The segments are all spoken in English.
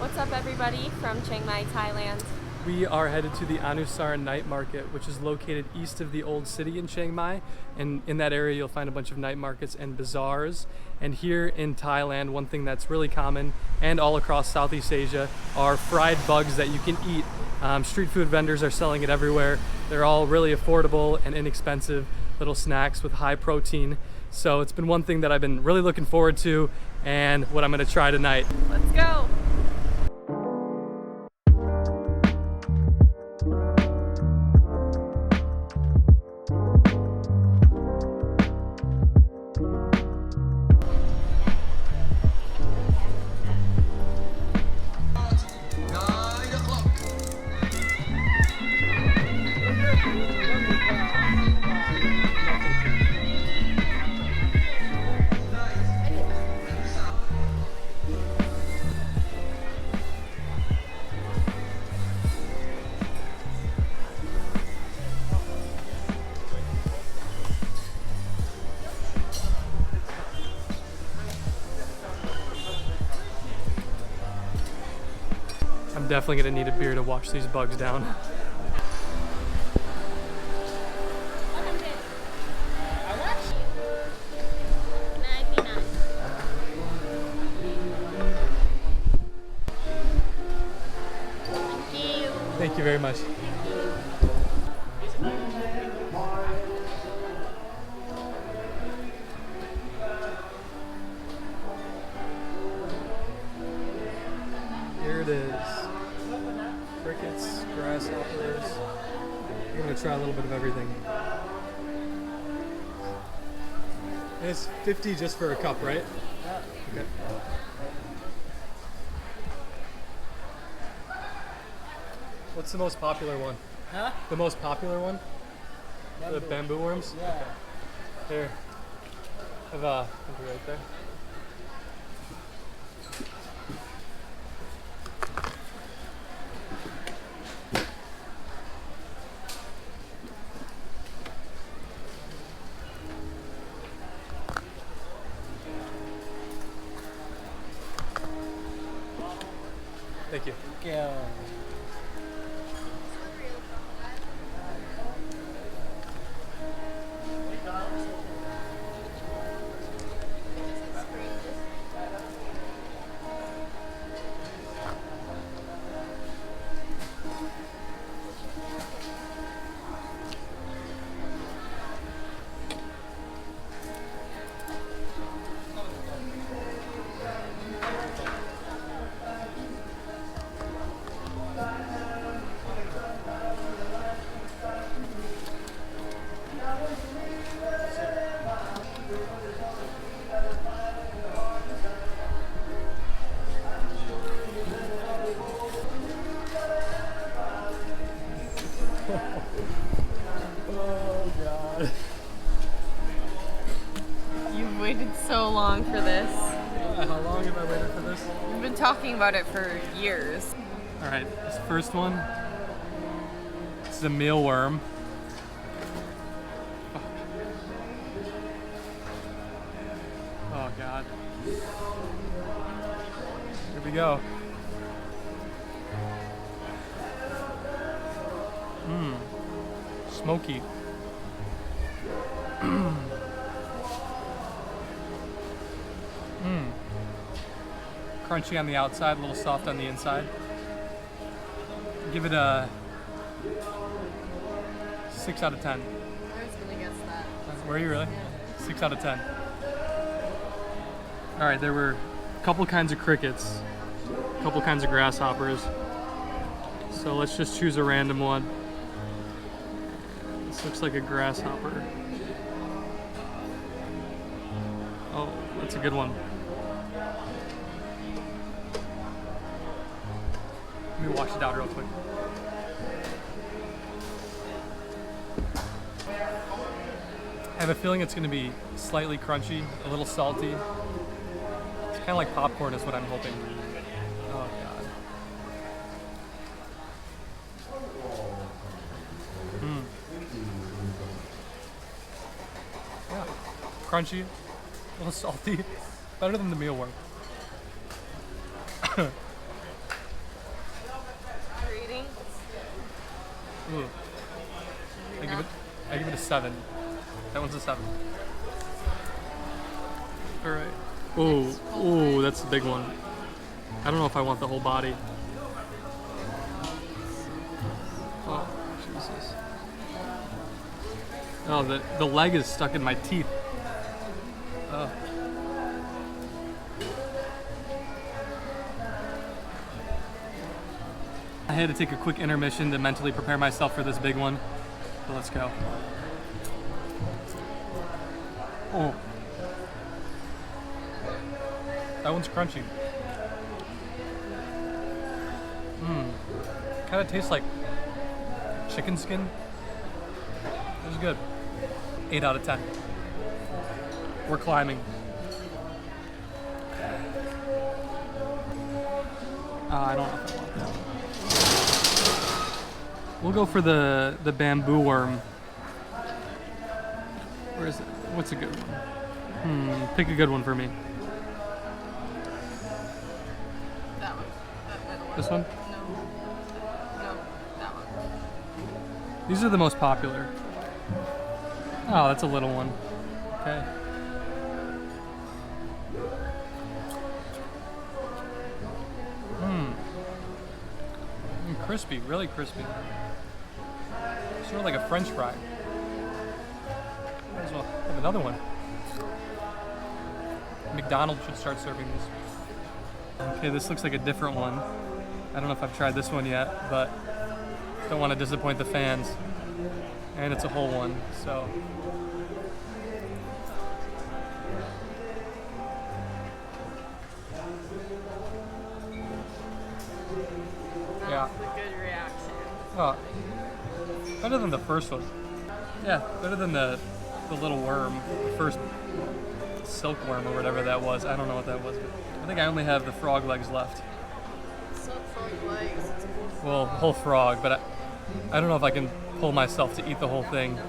What's up, everybody from Chiang Mai, Thailand? We are headed to the Anusar Night Market, which is located east of the old city in Chiang Mai. And in that area, you'll find a bunch of night markets and bazaars. And here in Thailand, one thing that's really common and all across Southeast Asia are fried bugs that you can eat. Street food vendors are selling it everywhere. They're all really affordable and inexpensive little snacks with high protein. So it's been one thing that I've been really looking forward to and what I'm gonna try tonight. Let's go! I'm definitely gonna need a beer to wash these bugs down. Thank you very much. Here it is. Crickets, grasshoppers. I'm gonna try a little bit of everything. And it's 50 just for a cup, right? Yeah. Okay. What's the most popular one? Huh? The most popular one? Bamboo. The bamboo worms? Yeah. Here. I have a couple right there. Thank you. Thank you. Oh God. You've waited so long for this. Yeah, how long have I waited for this? You've been talking about it for years. All right, this first one. This is a mealworm. Oh God. Here we go. Mmm. Smoky. Mmm. Crunchy on the outside, a little soft on the inside. Give it a 6 out of 10. I was gonna guess that. Were you really? Yeah. 6 out of 10. All right, there were a couple kinds of crickets, a couple kinds of grasshoppers. So let's just choose a random one. This looks like a grasshopper. Oh, that's a good one. Let me wash it out real quick. I have a feeling it's going to be slightly crunchy, a little salty. It's kind of like popcorn is what I'm hoping. Oh God. Yeah, crunchy, a little salty, better than the mealworm. Ooh. I give it a 7. That one's a 7. All right. Ooh, that's a big one. I don't know if I want the whole body. Oh, Jesus. Oh, the leg is stuck in my teeth. I had to take a quick intermission to mentally prepare myself for this big one. So let's go. Oh. That one's crunchy. Kind of tastes like chicken skin. It was good. 8 out of 10. We're climbing. I don't know if I want that. We'll go for the bamboo worm. Where is it? What's a good one? Pick a good one for me. That one. That middle one. This one? No, that one. These are the most popular. Oh, that's a little one. Okay. Crispy, really crispy. Sort of like a French fry. Might as well have another one. McDonald's should start serving these. Okay, this looks like a different one. I don't know if I've tried this one yet, but don't want to disappoint the fans. And it's a whole one, so. Yeah. That's a good reaction. Oh, better than the first one. Yeah, better than the little worm, the first silkworm or whatever that was. I don't know what that was. I think I only have the frog legs left. It's not frog legs. It's a whole frog. Well, whole frog, but I don't know if I can pull myself to eat the whole thing.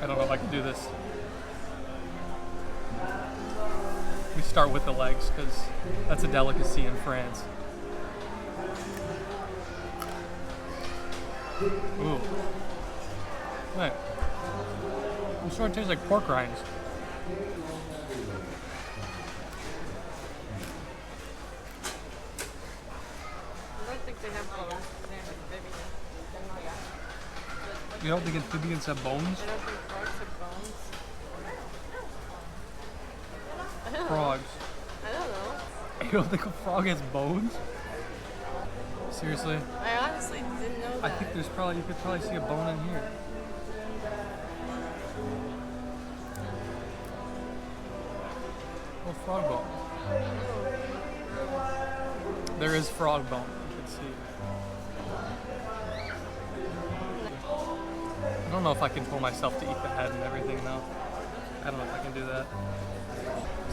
I don't know if I can do this. We start with the legs because that's a delicacy in France. Ooh. Right. It sort of tastes like pork rinds. I don't think they have bones. They have amphibians. You don't think amphibians have bones? I don't think frogs have bones. I don't know. Frogs. I don't know. You don't think a frog has bones? Seriously? I honestly didn't know that. I think there's probably, you could probably see a bone in here. Oh, frog bone. There is frog bone, you can see. I don't know if I can pull myself to eat the head and everything though. I don't know if I can do that.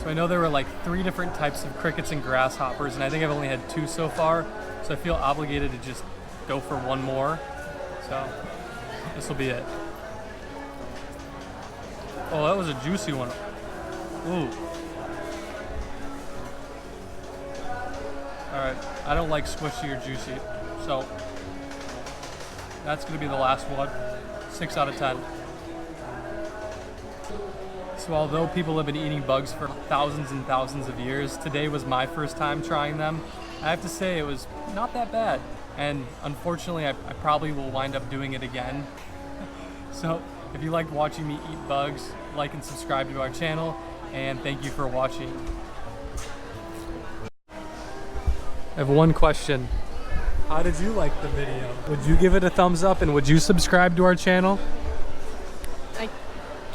So I know there were like 3 different types of crickets and grasshoppers, and I think I've only had 2 so far, so I feel obligated to just go for one more. So this will be it. Oh, that was a juicy one. Ooh. Alright, I don't like squishy or juicy, so that's going to be the last one. 6 out of 10. So although people have been eating bugs for thousands and thousands of years, today was my first time trying them. I have to say it was not that bad. And unfortunately, I probably will wind up doing it again. So if you liked watching me eat bugs, like and subscribe to our channel, and thank you for watching. I have one question. How did you like the video? Would you give it a thumbs up and would you subscribe to our channel? I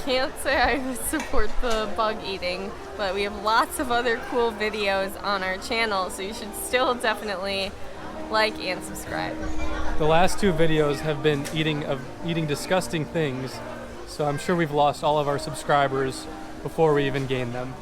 can't say I would support the bug eating, but we have lots of other cool videos on our channel, so you should still definitely like and subscribe. The last 2 videos have been eating disgusting things, so I'm sure we've lost all of our subscribers before we even gained them.